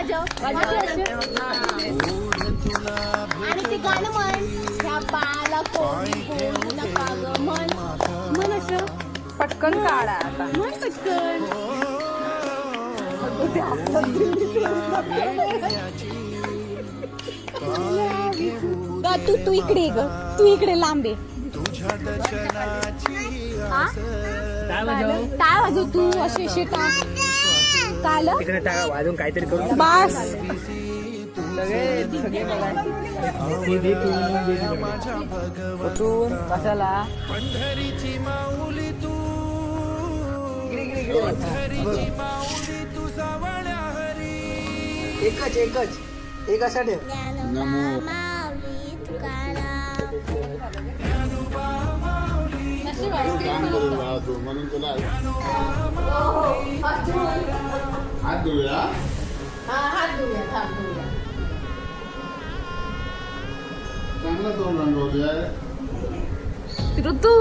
आणि ते गाणं म्हण ह्या बाळाला कोणी बोलू नका ग म्हण म्हण असं पटकन काढा आता. म्हण पटकन तू इकडे ग तू इकडे लांबे काय वाजव तू असे शेटा काल तिकडे टाका वाजून काहीतरी करू. बास कुठून कशाला एकच एकच एक असा ठेव. म्हणून तुला हात धुया चांगला तो रंगवलाय. ऋतू